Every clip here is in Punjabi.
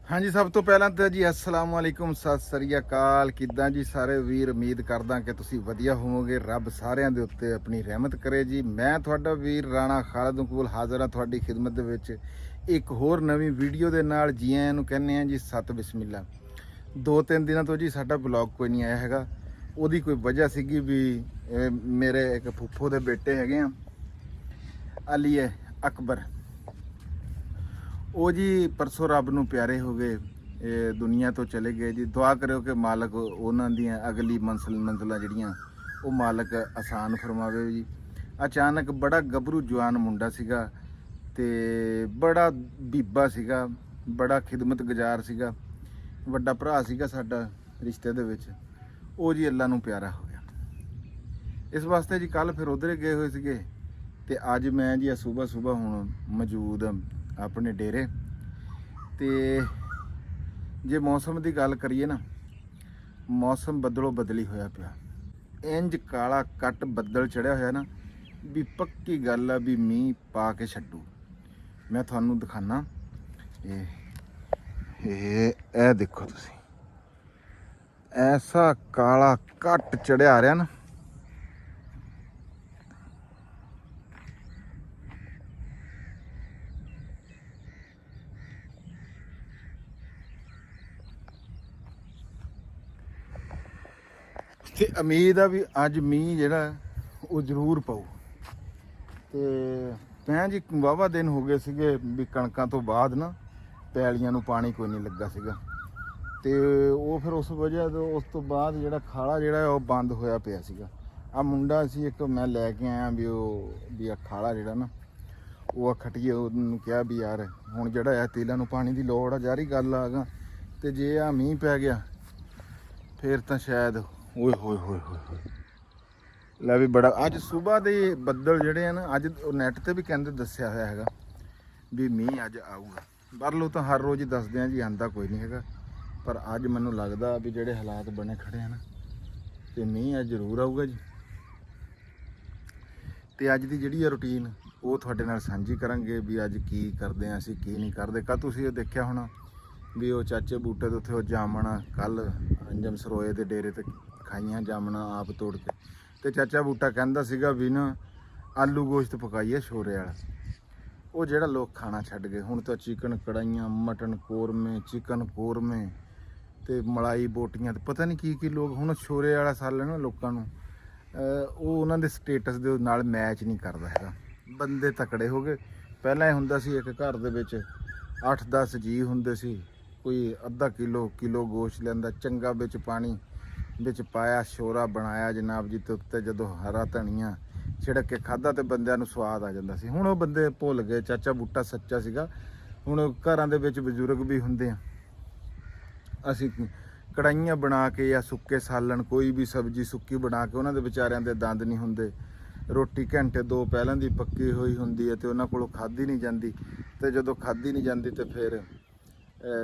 हाँ जी, सब तो पहला तो जी अस्सलाम वालेकुम, सत श्री अकाल। किद्दां जी सारे वीर, उम्मीद करदा कि तुसी वधिया होवोगे। रब सारिਆਂ ਦੇ ਉੱਤੇ अपनी रहमत करे जी। मैं ਤੁਹਾਡਾ ਵੀਰ ਰਾਣਾ ਖਾਲਦ ਮਕਬੂਲ ਹਾਜ਼ਰ ਹਾਂ ਤੁਹਾਡੀ ਖਿਦਮਤ ਦੇ ਵਿੱਚ ਇੱਕ ਹੋਰ ਨਵੀਂ ਵੀਡੀਓ ਦੇ ਨਾਲ। ਜੀ ਆਇਆਂ ਨੂੰ ਕਹਿੰਦੇ ਆ ਜੀ ਸਤ ਬਿਸਮਿਲ੍ਲਾ। 2-3 ਦਿਨਾਂ ਤੋਂ ਜੀ ਸਾਡਾ ਬਲੌਗ ਕੋਈ ਨਹੀਂ ਆਇਆ ਹੈਗਾ। ਉਹਦੀ ਕੋਈ ਵਜ੍ਹਾ ਸੀਗੀ ਵੀ ਮੇਰੇ ਇੱਕ ਫੁੱਫੋ ਦੇ ਬੇਟੇ ਹੈਗੇ ਆ ਅਲੀ ਅਕਬਰ, ਉਹ ਜੀ ਪਰਸੋਂ ਰੱਬ ਨੂੰ ਪਿਆਰੇ ਹੋ ਗਏ, ਇਹ ਦੁਨੀਆ ਤੋਂ ਚਲੇ ਗਏ ਜੀ। ਦੁਆ ਕਰਿਓ ਕਿ ਮਾਲਕ ਉਹਨਾਂ ਦੀਆਂ ਅਗਲੀ ਮੰਜ਼ਲਾਂ ਜਿਹੜੀਆਂ ਉਹ ਮਾਲਕ ਆਸਾਨ ਫਰਮਾਵੇ ਜੀ। ਅਚਾਨਕ ਬੜਾ ਗੱਭਰੂ ਜਵਾਨ ਮੁੰਡਾ ਸੀਗਾ ਤੇ ਬੜਾ ਬੀਬਾ ਸੀਗਾ, ਬੜਾ ਖਿਦਮਤ ਗੁਜ਼ਾਰ ਸੀਗਾ, ਵੱਡਾ ਭਰਾ ਸੀਗਾ ਸਾਡਾ ਰਿਸ਼ਤੇ ਦੇ ਵਿੱਚ। ਉਹ ਜੀ ਅੱਲਾ ਨੂੰ ਪਿਆਰਾ ਹੋ ਗਿਆ। ਇਸ ਵਾਸਤੇ ਜੀ ਕੱਲ ਫਿਰ ਉਧਰ ਗਏ ਹੋਏ ਸੀਗੇ ਤੇ ਅੱਜ ਮੈਂ ਜੀ ਸਵੇਰ ਹੁਣ ਮੌਜੂਦ ਆਪਣੇ ਡੇਰੇ। ਤੇ ਜੇ ਮੌਸਮ ਦੀ ਗੱਲ ਕਰੀਏ ਨਾ, ਮੌਸਮ ਬਦਲੋ ਬਦਲੀ ਹੋਇਆ ਪਿਆ। ਇੰਜ ਕਾਲਾ ਕੱਟ ਬੱਦਲ ਚੜਿਆ ਹੋਇਆ ਨਾ ਵੀ ਪੱਕੀ ਗੱਲ ਆ ਵੀ ਮੀਂਹ ਪਾ ਕੇ ਛੱਡੂ। ਮੈਂ ਤੁਹਾਨੂੰ ਦਿਖਾਣਾ, ਇਹ ਦੇਖੋ ਤੁਸੀਂ, ਐਸਾ ਕਾਲਾ ਕੱਟ ਚੜਿਆ ਆ ਰਿਹਾ ਨਾ। ਤੇ ਉਮੀਦ ਆ ਵੀ ਅੱਜ ਮੀਂਹ ਜਿਹੜਾ ਉਹ ਜ਼ਰੂਰ ਪਊ। ਤੇ ਮੈਂ ਜੀ ਵਾਹਵਾ ਦਿਨ ਹੋ ਗਏ ਸੀਗੇ ਵੀ ਕਣਕਾਂ ਤੋਂ ਬਾਅਦ ਨਾ ਪੈਲੀਆਂ ਨੂੰ ਪਾਣੀ ਕੋਈ ਨਹੀਂ ਲੱਗਾ ਸੀਗਾ। ਤੇ ਉਹ ਫਿਰ ਉਸ ਵਜ੍ਹਾ ਤੋਂ ਉਸ ਤੋਂ ਬਾਅਦ ਜਿਹੜਾ ਖਾਲਾ ਜਿਹੜਾ ਉਹ ਬੰਦ ਹੋਇਆ ਪਿਆ ਸੀਗਾ। ਆ ਮੁੰਡਾ ਸੀ ਇੱਕ ਮੈਂ ਲੈ ਕੇ ਆਇਆ ਵੀ ਉਹ ਵੀ ਆ ਖਾਲਾ ਜਿਹੜਾ ਨਾ ਉਹ ਖਟੀਏ, ਉਹਨੂੰ ਕਿਹਾ ਵੀ ਯਾਰ ਹੁਣ ਜਿਹੜਾ ਆ ਤੇਲਾਂ ਨੂੰ ਪਾਣੀ ਦੀ ਲੋੜ ਆ, ਜਾਰੀ ਗੱਲ ਆਗਾ। ਤੇ ਜੇ ਆ ਮੀਂਹ ਪੈ ਗਿਆ ਫਿਰ ਤਾਂ ਸ਼ਾਇਦ ਓਏ ਹੋਏ ਹੋਏ ਹੋਏ ਲੈ ਵੀ ਬੜਾ। ਅੱਜ ਸਵੇਰ ਦੇ ਬੱਦਲ ਜਿਹੜੇ ਆ ਨਾ, ਅੱਜ ਨੈਟ ਤੇ ਵੀ ਕਹਿੰਦੇ ਦੱਸਿਆ ਹੋਇਆ ਹੈਗਾ ਵੀ ਮੀਂਹ ਅੱਜ ਆਊਗਾ। ਬਾਹਰਲੋਂ ਤਾਂ ਹਰ ਰੋਜ਼ ਹੀ ਦੱਸਦੇ ਆ ਜੀ, ਆਂਦਾ ਕੋਈ ਨਹੀਂ ਹੈਗਾ। ਪਰ ਅੱਜ ਮੈਨੂੰ ਲੱਗਦਾ ਵੀ ਜਿਹੜੇ ਹਾਲਾਤ ਬਣੇ ਖੜੇ ਆ ਨਾ ਤੇ ਮੀਂਹ ਅੱਜ ਜ਼ਰੂਰ ਆਊਗਾ ਜੀ। ਤੇ ਅੱਜ ਦੀ ਜਿਹੜੀ ਆ ਰੂਟੀਨ ਉਹ ਤੁਹਾਡੇ ਨਾਲ ਸਾਂਝੀ ਕਰਾਂਗੇ ਵੀ ਅੱਜ ਕੀ ਕਰਦੇ ਆ ਅਸੀਂ, ਕੀ ਨਹੀਂ ਕਰਦੇ। ਕੱਲ ਤੁਸੀਂ ਇਹ ਦੇਖਿਆ ਹੋਣਾ ਵੀ ਉਹ ਚਾਚੇ ਬੂਟੇ ਦੇ ਉੱਥੇ ਉਹ ਜਾਮਣਾ ਕੱਲ ਅੰਜਮ ਸਰੋਏ ਦੇ ਡੇਰੇ ਤੇ ਖਾਈਆਂ ਜਾਮਣਾ ਆਪ ਤੋੜ ਕੇ। ਤੇ ਚਾਚਾ ਬੂਟਾ ਕਹਿੰਦਾ ਸੀਗਾ ਵੀ ਨਾ ਆਲੂ ਗੋਸ਼ਤ ਪਕਾਈਏ ਛੋਰੇ ਵਾਲਾ। ਉਹ ਜਿਹੜਾ ਲੋਕ ਖਾਣਾ ਛੱਡ ਗਏ। ਹੁਣ ਤਾਂ ਚਿਕਨ ਕੜਾਈਆਂ, ਮਟਨ ਕੋਰਮੇ, ਚਿਕਨ ਕੋਰਮੇ ਤੇ ਮਲਾਈ ਬੋਟੀਆਂ ਤੇ ਪਤਾ ਨਹੀਂ ਕੀ ਕੀ ਲੋਕ। ਹੁਣ ਛੋਰੇ ਵਾਲਾ ਸਾਲ ਨਾ ਲੋਕਾਂ ਨੂੰ ਉਹ ਉਹਨਾਂ ਦੇ ਸਟੇਟਸ ਦੇ ਨਾਲ ਮੈਚ ਨਹੀਂ ਕਰਦਾ ਹੈਗਾ। ਬੰਦੇ ਤਕੜੇ ਹੋ ਗਏ। ਪਹਿਲਾਂ ਇਹ ਹੁੰਦਾ ਸੀ ਇੱਕ ਘਰ ਦੇ ਵਿੱਚ 8-10 ਜੀ ਹੁੰਦੇ ਸੀ, ਕੋਈ ਅੱਧਾ ਕਿਲੋ ਗੋਸ਼ਤ ਲੈਂਦਾ, ਚੰਗਾ ਵਿੱਚ ਪਾਣੀ ਵਿੱਚ ਪਾਇਆ, ਸ਼ੋਰਾ ਬਣਾਇਆ ਜਨਾਬ ਜੀ। ਤੇ ਉੱਤੇ ਜਦੋਂ ਹਰਾ ਧਨੀਆ ਛਿੜਕ ਕੇ ਖਾਧਾ ਤੇ ਬੰਦਿਆਂ ਨੂੰ ਸਵਾਦ ਆ ਜਾਂਦਾ ਸੀ। ਹੁਣ ਉਹ ਬੰਦੇ ਭੁੱਲ ਗਏ। ਚਾਚਾ ਬੂਟਾ ਸੱਚਾ ਸੀਗਾ। ਹੁਣ ਘਰਾਂ ਦੇ ਵਿੱਚ ਬਜ਼ੁਰਗ ਵੀ ਹੁੰਦੇ ਆ, ਅਸੀਂ ਕੜਾਈਆਂ ਬਣਾ ਕੇ ਜਾਂ ਸੁੱਕੇ ਸਾਲਣ ਕੋਈ ਵੀ ਸਬਜ਼ੀ ਸੁੱਕੀ ਬਣਾ ਕੇ, ਉਹਨਾਂ ਦੇ ਵਿਚਾਰਿਆਂ ਦੇ ਦੰਦ ਨਹੀਂ ਹੁੰਦੇ। ਰੋਟੀ ਘੰਟੇ 2 ਪਹਿਲਾਂ ਦੀ ਪੱਕੀ ਹੋਈ ਹੁੰਦੀ ਹੈ ਤੇ ਉਹਨਾਂ ਕੋਲੋਂ ਖਾਧੀ ਨਹੀਂ ਜਾਂਦੀ। ਤੇ ਜਦੋਂ ਖਾਧੀ ਨਹੀਂ ਜਾਂਦੀ ਤੇ ਫਿਰ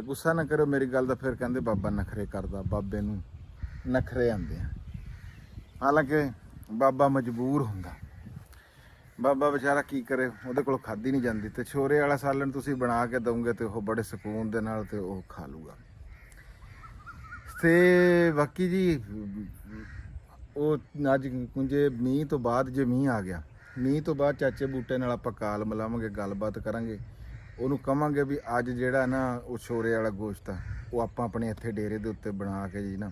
ਗੁੱਸਾ ਨਾ ਕਰੋ ਮੇਰੀ ਗੱਲ ਦਾ, ਫਿਰ ਕਹਿੰਦੇ ਬਾਬਾ ਨਖਰੇ ਕਰਦਾ। ਬਾਬੇ ਨੂੰ ਨਖਰੇ ਆਉਂਦੇ ਆ, ਹਾਲਾਂਕਿ ਬਾਬਾ ਮਜਬੂਰ ਹੁੰਦਾ। ਬਾਬਾ ਵਿਚਾਰਾ ਕੀ ਕਰੇ, ਉਹਦੇ ਕੋਲ ਖਾਧੀ ਨਹੀਂ ਜਾਂਦੀ। ਤੇ ਛੋਰੇ ਵਾਲਾ ਸਾਲਣ ਤੁਸੀਂ ਬਣਾ ਕੇ ਦਓਗੇ ਤੇ ਉਹ ਬੜੇ ਸਕੂਨ ਦੇ ਨਾਲ ਤੇ ਉਹ ਖਾ ਲੂਗਾ। ਤੇ ਬਾਕੀ ਜੀ ਉਹ ਅੱਜ ਜੇ ਮੀਂਹ ਤੋਂ ਬਾਅਦ ਜੇ ਮੀਂਹ ਆ ਗਿਆ, ਮੀਂਹ ਤੋਂ ਬਾਅਦ ਚਾਚੇ ਬੂਟੇ ਨਾਲ ਆਪਾਂ ਕਾਲ ਮਿਲਾਵਾਂਗੇ, ਗੱਲਬਾਤ ਕਰਾਂਗੇ। ਉਹਨੂੰ ਕਵਾਂਗੇ ਵੀ ਅੱਜ ਜਿਹੜਾ ਨਾ ਉਹ ਛੋਰੇ ਵਾਲਾ ਗੋਸ਼ਤ ਆ ਉਹ ਆਪਾਂ ਆਪਣੇ ਇੱਥੇ ਡੇਰੇ ਦੇ ਉੱਤੇ ਬਣਾ ਕੇ ਜੀ ਨਾ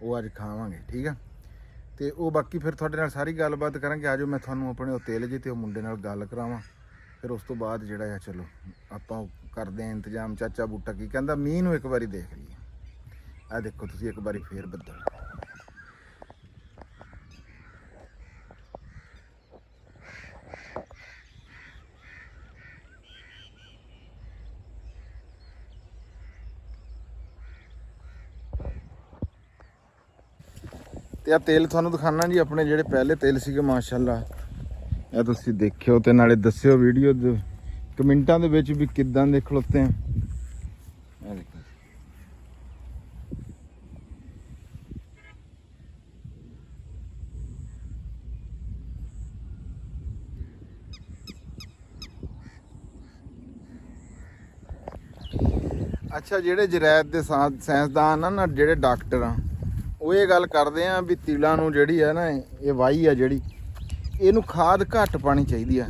ਉਹ ਅੱਜ ਖਾਵਾਂਗੇ, ਠੀਕ ਆ। ਤੇ ਉਹ ਬਾਕੀ ਫਿਰ ਤੁਹਾਡੇ ਨਾਲ ਸਾਰੀ ਗੱਲਬਾਤ ਕਰਾਂਗੇ। ਆਜੋ ਮੈਂ ਤੁਹਾਨੂੰ ਆਪਣੇ ਉਹ ਤੇਲ ਜੀ ਤੇ ਉਹ ਮੁੰਡੇ ਨਾਲ ਗੱਲ ਕਰਾਵਾਂ, ਫਿਰ ਉਸ ਤੋਂ ਬਾਅਦ ਜਿਹੜਾ ਆ ਚਲੋ ਆਪਾਂ ਕਰਦੇ ਆਂ ਇੰਤਜ਼ਾਮ। ਚਾਚਾ ਬੂਟਾ ਕੀ ਕਹਿੰਦਾ, ਮੀਂਹ ਨੂੰ ਇੱਕ ਵਾਰੀ ਦੇਖ ਲਈਏ। ਆ ਦੇਖੋ ਤੁਸੀਂ ਇੱਕ ਵਾਰੀ ਫੇਰ ਬੱਦਲ। ਤੇ ਆ ਤੇਲ ਤੁਹਾਨੂੰ ਦਿਖਾਣਾ ਜੀ, ਆਪਣੇ ਜਿਹੜੇ ਪਹਿਲੇ ਤੇਲ ਸੀਗੇ ਮਾਸ਼ਾਅੱਲਾ, ਇਹ ਤੁਸੀਂ ਦੇਖਿਓ ਤੇ ਨਾਲੇ ਦੱਸਿਓ ਵੀਡੀਓ ਦੇ ਕਮੈਂਟਾਂ ਦੇ ਵਿੱਚ ਵੀ ਕਿੱਦਾਂ ਦੇ ਖਲੋਤੇ ਆ। ਇਹ ਦੇਖੋ ਅੱਛਾ, ਜਿਹੜੇ ਜਰੈਦ ਦੇ ਸਾਇੰਸਦਾਨ ਆ ਨਾ, ਜਿਹੜੇ ਡਾਕਟਰ ਆ, ਉਹ ਇਹ ਗੱਲ ਕਰਦੇ ਆ ਵੀ ਤਿਲਾਂ ਨੂੰ ਜਿਹੜੀ ਆ ਨਾ ਇਹ ਵਾਹੀ ਆ ਜਿਹੜੀ, ਇਹਨੂੰ ਖਾਦ ਘੱਟ ਪਾਣੀ ਚਾਹੀਦੀ ਆ।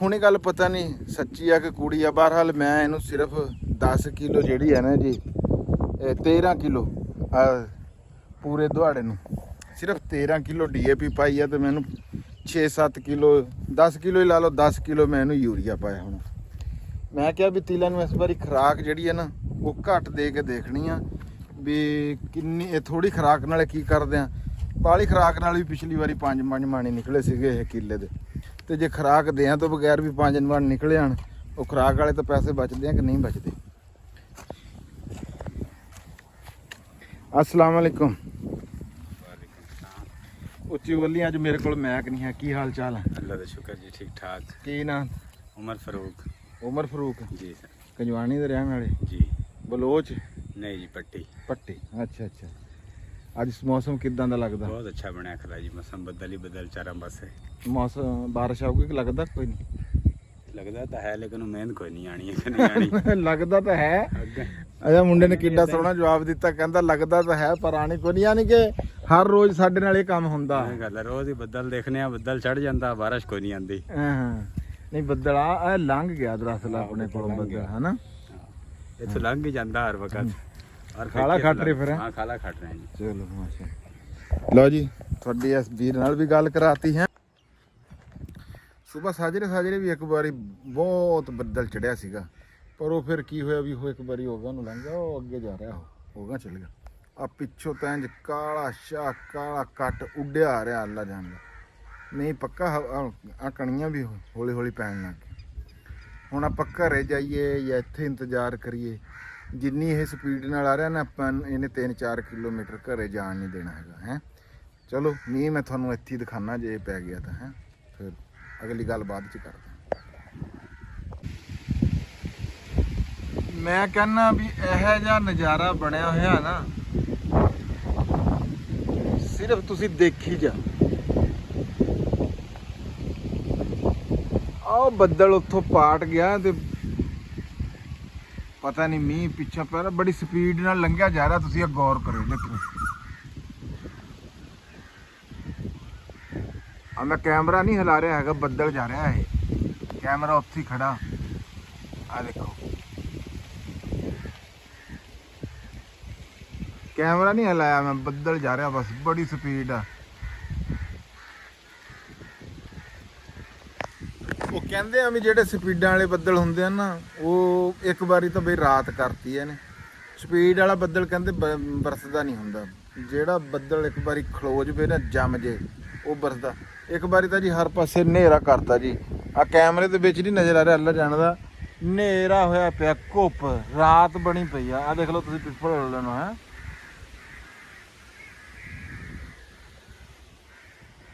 ਹੁਣ ਇਹ ਗੱਲ ਪਤਾ ਨਹੀਂ ਸੱਚੀ ਆ ਕਿ ਕੂੜੀ ਆ, ਬਹਰਹਾਲ ਮੈਂ ਇਹਨੂੰ ਸਿਰਫ 10 ਕਿਲੋ ਜਿਹੜੀ ਆ ਨਾ ਜੀ 13 ਕਿਲੋ ਪੂਰੇ ਦੁਹਾੜੇ ਨੂੰ ਸਿਰਫ 13 ਕਿਲੋ DAP ਪਾਈ ਆ, ਤੇ ਮੈਨੂੰ 6-7 ਕਿਲੋ 10 ਕਿਲੋ ਹੀ ਲਾ ਲਓ, 10 ਕਿਲੋ ਮੈਂ ਇਹਨੂੰ ਯੂਰੀਆ ਪਾਇਆ। ਹੁਣ ਮੈਂ ਕਿਹਾ ਵੀ ਤਿਲਾਂ ਨੂੰ ਇਸ ਵਾਰੀ ਖੁਰਾਕ ਜਿਹੜੀ ਆ ਨਾ ਉਹ ਘੱਟ ਦੇ ਕੇ ਦੇਖਣੀ ਆ ਵੀ ਕਿੰਨੀ। ਇਹ ਥੋੜੀ ਖੁਰਾਕ ਨਾਲ ਕੀ ਕਰਦੇ ਆ, ਬਾਹਲੀ ਖੁਰਾਕ ਨਾਲ ਵੀ ਪਿਛਲੀ ਵਾਰੀ 5 ਮਣ ਨਿਕਲੇ ਸੀਗੇ ਇਹ ਕਿੱਲੇ ਦੇ, ਤੇ ਜੇ ਖੁਰਾਕ ਦਿਆਂ ਤੋਂ ਬਗੈਰ ਵੀ 5 ਮਣ ਨਿਕਲੇ ਆਣ, ਉਹ ਖੁਰਾਕ ਵਾਲੇ ਤਾਂ ਪੈਸੇ ਬਚਦੇ ਆ ਕਿ ਨਹੀਂ ਬਚਦੇ। अस्सलाम वालेकुम। ਉੱਚੀ ਬੋਲੀ, ਅੱਜ ਮੇਰੇ ਕੋਲ ਮੈਕ ਨਹੀਂ ਹੈ। ਕੀ ਹਾਲ ਚਾਲ ਹੈ? अल्लाह का शुक्र जी, ठीक ठाक। ਕੀ ਨਾਮ? उमर फारूक ਉਮਰ ਫਰੂਕ जी सर। ਕੰਜਵਾਣੀ ਦੇ ਰਹਿਣ ਵਾਲੇ? जी ਬਲੋਚ नहीं जी, पट्टी। ਪੱਟੀ। ਅੱਛਾ ਅੱਛਾ। ਅੱਜ ਮੌਸਮ ਕਿਦਾਂ ਦਾ ਲੱਗਦਾ? बहुत अच्छा बनया खला जी, मौसम बदल ही बदल चारा बस है। ਮੌਸਮ ਬਾਰਿਸ਼ ਆਊਗੀ ਕਿ ਲੱਗਦਾ ਕੋਈ ਨਹੀਂ? लगता तो है लेकिन उम्मीद कोई नहीं आनी है कि नहीं आनी। ਲੱਗਦਾ ਤਾਂ ਹੈ। अग्गे ਅਜਾ ਮੁੰਡੇ ਨੇ ਕਿੱਡਾ ਸੋਹਣਾ ਜਵਾਬ ਦਿੱਤਾ, ਕਹਿੰਦਾ ਲੱਗਦਾ ਤਾਂ ਹੈ ਪਰ ਆਣੀ ਕੋਈ ਨਹੀਂ। ਯਾਨੀ ਕਿ ਹਰ ਰੋਜ਼ ਸਾਡੇ ਨਾਲ ਇਹ ਕੰਮ ਹੁੰਦਾ। ये गल है, रोज ही बदल देखने आ, बदल चढ़ जाता, बारिश कोई नहीं आती। ਹਾਂ ਨਹੀਂ ਬੱਦਲ ਆ ਲੰਘ ਗਿਆ ਦਰਅਸਲ ਆਪਣੇ ਕੋਲੋਂ ਬੱਦਲ, ਹਨਾ? इथों लंघ ही जाता हर वक्त। और ਖਾਲਾ ਖੱਟ ਰਹੇ ਫਿਰ? हाँ खाला खट रहे हैं जी। ਚਲੋ ਮਾਸ਼ਾ। ਲਓ ਜੀ, ਤੁਹਾਡੀ ਇਸ ਵੀਰ ਨਾਲ ਵੀ ਗੱਲ ਕਰਾਤੀ ਹੈ। ਸੁਬਹ ਸਾਜਰੇ ਵੀ ਇੱਕ ਵਾਰੀ ਬਹੁਤ ਬੱਦਲ ਚੜਿਆ ਸੀਗਾ, ਪਰ ਉਹ ਫਿਰ ਕੀ ਹੋਇਆ ਵੀ ਉਹ ਇੱਕ ਵਾਰੀ ਹੋ ਗਿਆ, ਉਹਨੂੰ ਲੰਘ ਗਿਆ, ਉਹ ਅੱਗੇ ਜਾ ਰਿਹਾ, ਹੋਗਾ ਚੱਲ ਗਿਆ। ਆ ਪਿੱਛੋਂ ਤਾਂ ਇੰਜ ਕਾਲਾ ਸ਼ਾ ਕਾਲਾ ਕੱਟ ਉੱਡਿਆ ਆ ਰਿਹਾ, ਅੱਲਾ ਜਾਣਦਾ। ਨਹੀਂ ਪੱਕਾ ਆ ਕਣੀਆਂ ਵੀ ਹੌਲੀ ਹੌਲੀ ਪੈਣ ਲੱਗ ਗਈਆਂ। ਹੁਣ ਆਪਾਂ ਘਰੇ ਜਾਈਏ ਜਾਂ ਇੱਥੇ ਇੰਤਜ਼ਾਰ ਕਰੀਏ, ਜਿੰਨੀ ਇਹ ਸਪੀਡ ਨਾਲ ਆ ਰਿਹਾ ਨਾ, ਆਪਾਂ ਇਹਨੇ 3-4 ਕਿਲੋਮੀਟਰ ਘਰੇ ਜਾਣ ਨਹੀਂ ਦੇਣਾ ਹੈਗਾ ਹੈ। ਚਲੋ ਮੀਂਹ ਮੈਂ ਤੁਹਾਨੂੰ ਇੱਥੇ ਹੀ ਦਿਖਾਉਣਾ, ਜੇ ਪੈ ਗਿਆ ਤਾਂ ਹੈ ਫਿਰ ਅਗਲੀ ਗੱਲ ਬਾਅਦ ਚ ਕਰਦੇ। ਮੈਂ ਕਹਿੰਦਾ ਵੀ ਇਹੋ ਜਿਹਾ ਨਜ਼ਾਰਾ ਬਣਿਆ ਹੋਇਆ ਨਾ, ਸਿਰਫ ਤੁਸੀਂ ਦੇਖੀ ਜਾ। ਆਹ ਬੱਦਲ ਉੱਥੋਂ ਪਾਟ ਗਿਆ ਤੇ ਪਤਾ ਨਹੀਂ ਮੀਂਹ ਪਿੱਛੇ ਪੈ ਰਿਹਾ, ਬੜੀ ਸਪੀਡ ਨਾਲ ਲੰਘਿਆ ਜਾ ਰਿਹਾ। ਤੁਸੀਂ ਇਹ ਗੌਰ ਕਰੋ, ਦੇਖੋ ਆ ਮੈਂ ਕੈਮਰਾ ਨਹੀਂ ਹਿਲਾ ਰਿਹਾ ਹੈਗਾ, ਬੱਦਲ ਜਾ ਰਿਹਾ ਹੈ, ਕੈਮਰਾ ਉੱਥੇ ਹੀ ਖੜਾ। ਆ ਦੇਖੋ ਕੈਮਰਾ ਨਹੀਂ ਹਿਲਾਇਆ ਮੈਂ, ਬੱਦਲ ਜਾ ਰਿਹਾ ਬਸ, ਬੜੀ ਸਪੀਡ ਆ। ਉਹ ਕਹਿੰਦੇ ਆ ਵੀ ਜਿਹੜੇ ਸਪੀਡਾਂ ਵਾਲੇ ਬੱਦਲ ਹੁੰਦੇ ਆ ਨਾ, ਉਹ ਇੱਕ ਵਾਰੀ ਤਾਂ ਬਈ ਰਾਤ ਕਰਤੀ ਇਹਨੇ। ਸਪੀਡ ਵਾਲਾ ਬੱਦਲ ਕਹਿੰਦੇ ਬਰਸਦਾ ਨਹੀਂ ਹੁੰਦਾ। ਜਿਹੜਾ ਬੱਦਲ ਇੱਕ ਵਾਰੀ ਖਲੋ ਜਵੇ ਨਾ, ਜੰਮ ਜੇ, ਉਹ ਬਰਸਦਾ। ਇੱਕ ਵਾਰੀ ਤਾਂ ਜੀ ਹਰ ਪਾਸੇ ਹਨੇਰਾ ਕਰਤਾ ਜੀ। ਆ ਕੈਮਰੇ ਦੇ ਵਿੱਚ ਨਹੀਂ ਨਜ਼ਰ ਆ ਰਿਹਾ, ਅੱਲਾ ਜਾਣਦਾ, ਹਨੇਰਾ ਹੋਇਆ ਪਿਆ, ਘੁੱਪ ਰਾਤ ਬਣੀ ਪਈ ਆ। ਦੇਖ ਲਓ ਤੁਸੀਂ ਪਿੱਪਲ ਵਾਲੇ ਨੂੰ ਹੈ,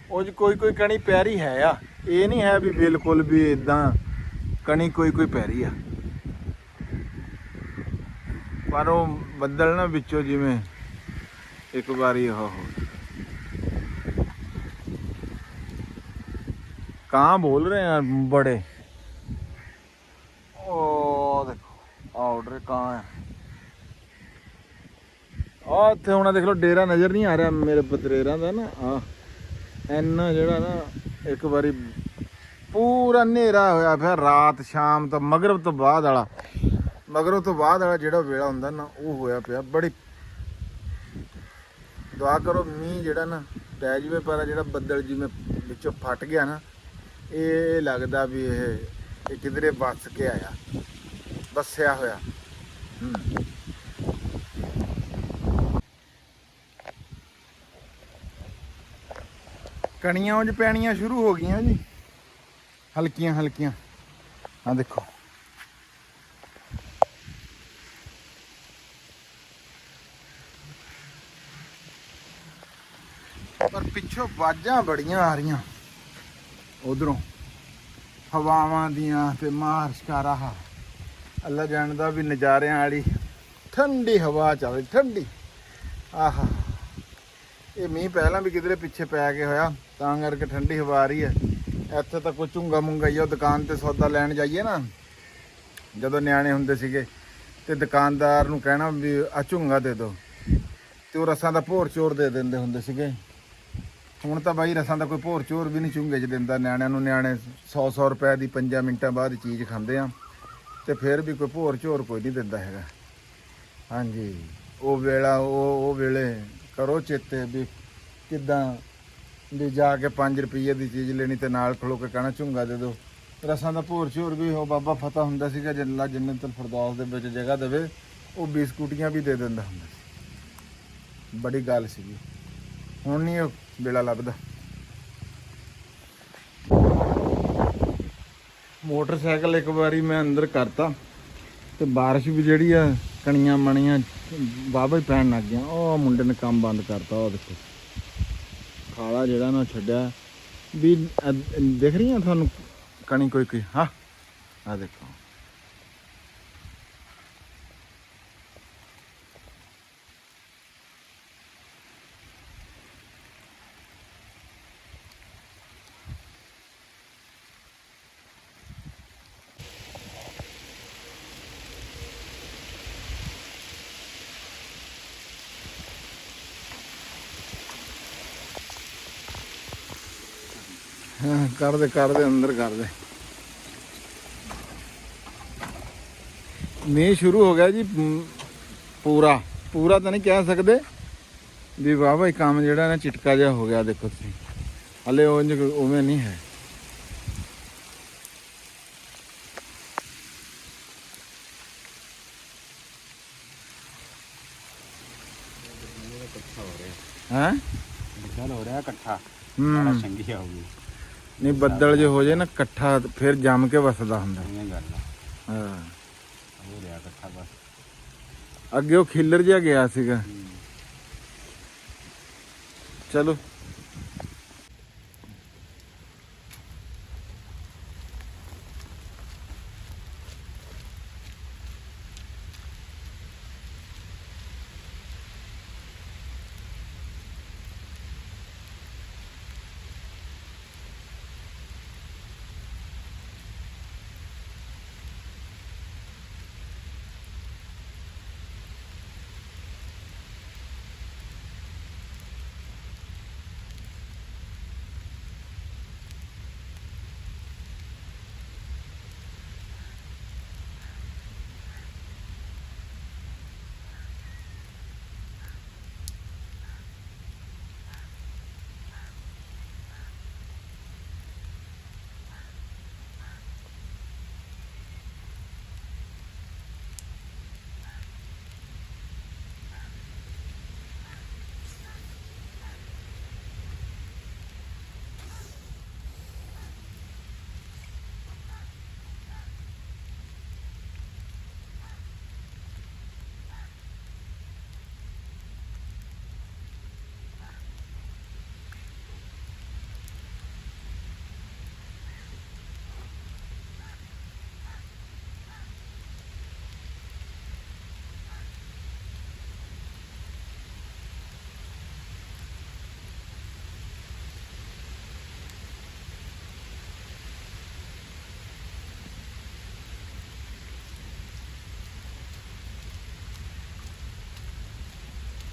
ਉਹ ਜੀ ਕੋਈ ਕਣੀ ਪੈਰੀ ਹੈ ਆ, ਇਹ ਨਹੀਂ ਹੈ ਵੀ ਬਿਲਕੁਲ ਵੀ ਇਦਾਂ ਕਣੀ ਕੋਈ ਪੈਰੀ ਆ। ਪਰ ਉਹ ਬੱਦਲ ਨਾ ਵਿੱਚੋਂ ਜਿਵੇਂ ਇੱਕ ਵਾਰੀ ਕਾਂ ਬੋਲ ਰਹੇ ਆ ਬੜੇ। ਉਹ ਦੇਖੋ ਆਰਡਰ ਕਾਂ ਆ, ਆ ਉੱਥੇ ਹੁਣ ਦੇਖ ਲਓ ਡੇਰਾ ਨਜ਼ਰ ਨਹੀਂ ਆ ਰਿਹਾ ਮੇਰੇ ਪਤਰੇਰਾਂ ਦਾ ਨਾ। ਆ ਇੰਨਾ ਜਿਹੜਾ ਨਾ ਇੱਕ ਵਾਰੀ ਪੂਰਾ ਹਨੇਰਾ ਹੋਇਆ ਫਿਰ ਰਾਤ ਸ਼ਾਮ ਤੋਂ ਮਗਰਬ ਤੋਂ ਬਾਅਦ ਵਾਲਾ ਜਿਹੜਾ ਵੇਲਾ ਹੁੰਦਾ ਨਾ ਉਹ ਹੋਇਆ ਪਿਆ। ਬੜੀ ਦੁਆ ਕਰੋ ਮੀਂਹ ਜਿਹੜਾ ਨਾ ਪੈ ਜਾਵੇ, ਪਰ ਜਿਹੜਾ ਬੱਦਲ ਜਿਵੇਂ ਵਿੱਚੋਂ ਫਟ ਗਿਆ ਨਾ ਇਹ ਲੱਗਦਾ ਵੀ ਇਹ ਕਿਧਰੇ ਵੱਸ ਕੇ ਆਇਆ, ਵੱਸਿਆ ਹੋਇਆ। ਕਣੀਆਂ ਉਂਝ ਪੈਣੀਆਂ ਸ਼ੁਰੂ ਹੋ ਗਈਆਂ ਜੀ, ਹਲਕੀਆਂ ਹਲਕੀਆਂ। ਆ ਦੇਖੋ ਪਰ ਪਿੱਛੋਂ ਆਵਾਜ਼ਾਂ ਬੜੀਆਂ ਆ ਰਹੀਆਂ ਉਧਰੋਂ ਹਵਾਵਾਂ ਦੀਆਂ ਤੇ ਮਾਰ ਸ਼ਿਕਾਰਾ। ਅੱਲਾ ਜਾਣਦਾ ਵੀ ਨਜ਼ਾਰਿਆਂ ਵਾਲੀ ਠੰਡੀ ਹਵਾ ਚੱਲ ਠੰਡੀ। ਆਹਾ ਇਹ ਮੀਂਹ ਪਹਿਲਾਂ ਵੀ ਕਿਧਰੇ ਪਿੱਛੇ ਪੈ ਕੇ ਹੋਇਆ ਤਾਂ ਕਰਕੇ ਠੰਡੀ ਹਵਾ ਆ ਰਹੀ ਹੈ। ਇੱਥੇ ਤਾਂ ਕੋਈ ਝੁੰਗਾ ਮੁੰਗਾ ਹੀ ਆ। ਦੁਕਾਨ ਤੇ ਸੌਦਾ ਲੈਣ ਜਾਈਏ ਨਾ, ਜਦੋਂ ਨਿਆਣੇ ਹੁੰਦੇ ਸੀਗੇ ਤੇ ਦੁਕਾਨਦਾਰ ਨੂੰ ਕਹਿਣਾ ਵੀ ਆ ਝੁੰਗਾ ਦੇ ਦਿਓ ਤੇ ਉਹ ਰਸਾਂ ਦਾ ਭੋਰ ਚੋਰ ਦੇ ਦਿੰਦੇ ਹੁੰਦੇ ਸੀਗੇ। ਹੁਣ ਤਾਂ ਬਾਈ ਰਸਾਂ ਦਾ ਕੋਈ ਭੋਰ ਚੋਰ ਵੀ ਨਹੀਂ ਝੁੰਗੇ 'ਚ ਦਿੰਦਾ ਨਿਆਣਿਆਂ ਨੂੰ। ਨਿਆਣੇ 100 ਰੁਪਏ ਦੀ 5 ਮਿੰਟਾਂ ਬਾਅਦ ਚੀਜ਼ ਖਾਂਦੇ ਆ ਤੇ ਫਿਰ ਵੀ ਕੋਈ ਭੋਰ ਚੋਰ ਕੋਈ ਨਹੀਂ ਦਿੰਦਾ ਹੈਗਾ। ਹਾਂਜੀ ਉਹ ਵੇਲਾ ਉਹ ਵੇਲੇ ਕਰੋ ਚੇਤੇ ਵੀ ਕਿੱਦਾਂ ਵੀ ਜਾ ਕੇ 5 ਰੁਪਏ ਦੀ ਚੀਜ਼ ਲੈਣੀ ਤੇ ਨਾਲ ਖਲੋ ਕੇ ਕਹਿਣਾ ਝੁੰਗਾ ਦੇ ਦਿਓ। ਰਸਾਂ ਦਾ ਭੋਰ ਚੋਰ ਵੀ ਉਹ ਬਾਬਾ ਫਤਿਹ ਹੁੰਦਾ ਸੀਗਾ ਜਿੰਨਾ ਜੰਨਤੁਲ ਫਿਰਦੌਸ ਦੇ ਵਿੱਚ ਜਗ੍ਹਾ ਦੇਵੇ, ਉਹ ਬਿਸਕੁਟੀਆਂ ਵੀ ਦੇ ਦਿੰਦਾ ਹੁੰਦਾ ਸੀ। ਬੜੀ ਗੱਲ ਸੀਗੀ। ਹੁਣ ਨਹੀਂ ਉਹ ਵੇਲਾ ਲੱਭਦਾ। ਮੋਟਰਸਾਈਕਲ ਇੱਕ ਵਾਰੀ ਮੈਂ ਅੰਦਰ ਕਰਤਾ ਤੇ ਬਾਰਿਸ਼ ਵੀ ਜਿਹੜੀ ਆ ਕਣੀਆਂ ਮਣੀਆਂ ਵਾਹਵਾ ਹੀ ਪੈਣ ਲੱਗ ਗਈਆਂ। ਉਹ ਮੁੰਡੇ ਨੇ ਕੰਮ ਬੰਦ ਕਰਤਾ। ਉਹ ਦੇਖੋ ਖਾਲਾ ਜਿਹੜਾ ਨਾ ਛੱਡਿਆ ਵੀ ਦਿਖ ਰਹੀਆਂ ਤੁਹਾਨੂੰ ਕਣੀ ਕੋਈ। ਹਾਂ ਆ ਦੇਖੋ ਕਰਦੇ ਅੰਦਰ ਕਰਦੇ। ਮੀਂਹ ਸ਼ੁਰੂ ਹੋ ਗਿਆ ਜੀ। ਪੂਰਾ ਤਾਂ ਨਹੀਂ ਕਹਿ ਸਕਦੇ ਵੀ ਵਾਹ ਭਾਈ ਕੰਮ ਜਿਹੜਾ ਨਾ ਚਿਟਕਾ ਜਿਹਾ ਹੋ ਗਿਆ। ਦੇਖੋ ਤੁਸੀਂ ਹਲੇ ਉਵੇਂ ਨਹੀਂ ਹੈ। ਹੈਂ ਬੱਦਲ ਹੋ ਰਿਹਾ ਇਕੱਠਾ, ਚੰਗੀ ਆਊਗੀ। ਨਹੀਂ ਬੱਦਲ ਜੇ ਹੋ ਜਾਏ ਨਾ ਇਕੱਠਾ ਫਿਰ ਜੰਮ ਕੇ ਵਸਦਾ ਹੁੰਦਾ। ਹਾਂ ਹੋ ਰਿਹਾ ਇਕੱਠਾ ਬਸ। ਅੱਗੇ ਉਹ ਖਿੱਲਰ ਜਿਹਾ ਗਿਆ ਸੀਗਾ। ਚਲੋ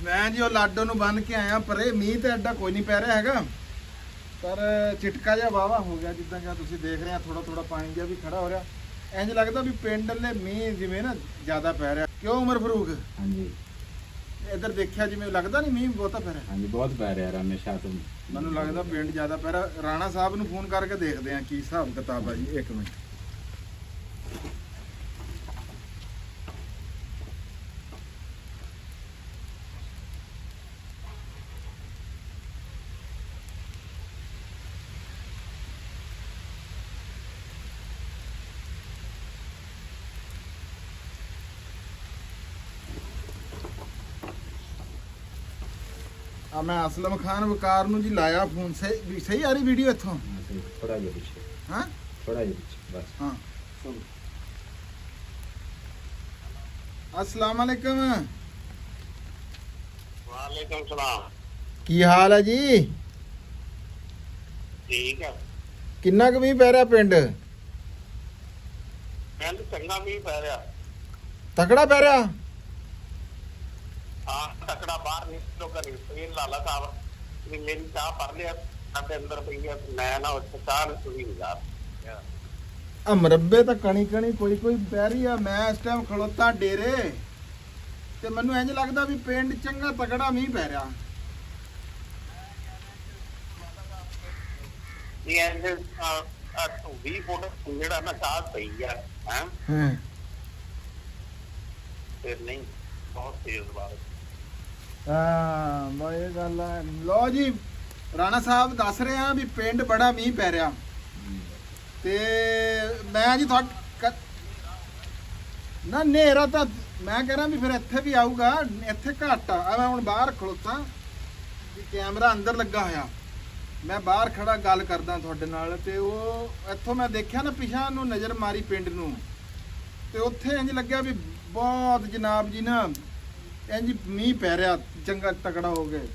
ਮੈਂ ਜੀ ਉਹ ਲਾਡੋ ਨੂੰ ਬੰਨ ਕੇ ਆਇਆ ਪਰੇ। ਮੀਂਹ ਤੇ ਐਡਾ ਕੋਈ ਨਹੀਂ ਪੈ ਰਿਹਾ ਹੈਗਾ, ਪਰ ਚਿਟਕਾ ਜਿਹਾ ਵਾਵਾ ਹੋ ਗਿਆ। ਜਿੱਦਾਂ ਕਿ ਤੁਸੀਂ ਦੇਖ ਰਹੇ ਆ, ਥੋੜਾ ਥੋੜਾ ਪਾਣੀ ਜਿਹਾ ਵੀ ਖੜਾ ਹੋ ਰਿਹਾ। ਇੰਜ ਲੱਗਦਾ ਵੀ ਪਿੰਡ ਲੈ ਮੀਂਹ ਜਿਵੇਂ ਨਾ ਜ਼ਿਆਦਾ ਪੈ ਰਿਹਾ। ਕਿਉਂ ਉਮਰ ਫਰੂਕ? ਹਾਂਜੀ ਇੱਧਰ ਦੇਖਿਆ ਜਿਵੇਂ ਲੱਗਦਾ ਨਹੀਂ ਮੀਂਹ ਬਹੁਤਾ ਪੈ ਰਿਹਾ। ਹਾਂਜੀ ਬਹੁਤ ਪੈ ਰਿਹਾ ਰਮੇਸ਼ਾ ਤੋਂ। ਮੈਨੂੰ ਲੱਗਦਾ ਪਿੰਡ ਜ਼ਿਆਦਾ ਪੈ ਰਿਹਾ। ਰਾਣਾ ਸਾਹਿਬ ਨੂੰ ਫੋਨ ਕਰਕੇ ਦੇਖਦੇ ਆ ਕੀ ਹਿਸਾਬ ਕਿਤਾਬ ਆ ਜੀ। 1 ਮਿੰਟ। ਆ ਮੈਂ ਅਸਲਮ ਖਾਨ ਵਕਾਰ ਨੂੰ ਜੀ ਲਾਇਆ ਫੋਨ। ਸਹੀ ਆ ਰਹੀ ਵੀਡੀਓ ਇੱਥੋਂ? ਥੋੜਾ ਜਿਹਾ ਪਿੱਛੇ, ਹਾਂ ਥੋੜਾ ਜਿਹਾ ਪਿੱਛੇ ਬਸ। ਹਾਂ ਚਲੋ। अस्सलाम वालेकुम। वालेकुम सलाम। ਕੀ ਹਾਲ ਹੈ ਜੀ? ठीक है। ਕਿੰਨਾ ਕੁ ਮੀਂਹ ਪੈ ਰਿਹਾ ਪਿੰਡ? पिंड चंगा भी पै रहा। ਤਕੜਾ ਪੈ ਰਿਹਾ? हाँ तकड़ा बाहर निकलो कर फिर लाला साहब भी मेरी चाह पढ़ लिया साढ़े अंदर पई है। मैं ना उस चाह सुनी यार। ਆ ਮਰੱਬੇ ਤਾਂ ਕਣੀ ਕਣੀ ਕੋਈ ਕੋਈ ਪੈ ਰਹੀ ਆ। ਮੈਂ ਇਸ ਟਾਈਮ ਖਲੋਤਾ ਡੇਰੇ ਤੇ ਮੈਨੂੰ ਇੰਜ ਲੱਗਦਾ ਵੀ ਪਿੰਡ ਚੰਗਾ ਤਕੜਾ ਮੀਂਹ ਪੈ ਰਿਹਾ। ये ऐसे 20 फुट जेड़ा ना चाह पई है हैं ਹਾਂ फिर नहीं बहुत तेज बारिश। ਹਾਂ ਬਈ ਇਹ ਗੱਲ ਆ। ਲਓ ਜੀ, ਰਾਣਾ ਸਾਹਿਬ ਦੱਸ ਰਹੇ ਆ ਵੀ ਪਿੰਡ ਬੜਾ ਮੀਂਹ ਪੈ ਰਿਹਾ। ਤੇ ਮੈਂ ਜੀ ਨਾ ਹਨੇਰਾ ਤਾਂ ਮੈਂ ਕਹਿ ਰਿਹਾ ਵੀ ਫਿਰ ਇੱਥੇ ਵੀ ਆਊਗਾ। ਇੱਥੇ ਘੱਟ ਆ। ਮੈਂ ਹੁਣ ਬਾਹਰ ਖਲੋਤਾ ਵੀ ਕੈਮਰਾ ਅੰਦਰ ਲੱਗਾ ਹੋਇਆ। ਮੈਂ ਬਾਹਰ ਖੜਾ ਗੱਲ ਕਰਦਾ ਤੁਹਾਡੇ ਨਾਲ। ਤੇ ਉਹ ਇੱਥੋਂ ਮੈਂ ਦੇਖਿਆ ਨਾ ਪਿਛਾਂ ਨੂੰ ਨਜ਼ਰ ਮਾਰੀ ਪਿੰਡ ਨੂੰ, ਤੇ ਉੱਥੇ ਇੰਜ ਲੱਗਿਆ ਵੀ ਬਹੁਤ ਜਨਾਬ ਜੀ ਨਾ ਇੰਜ ਮੀਂਹ ਪੈ ਰਿਹਾ ਚੰਗਾ ਤਕੜਾ ਹੋ ਗਏ।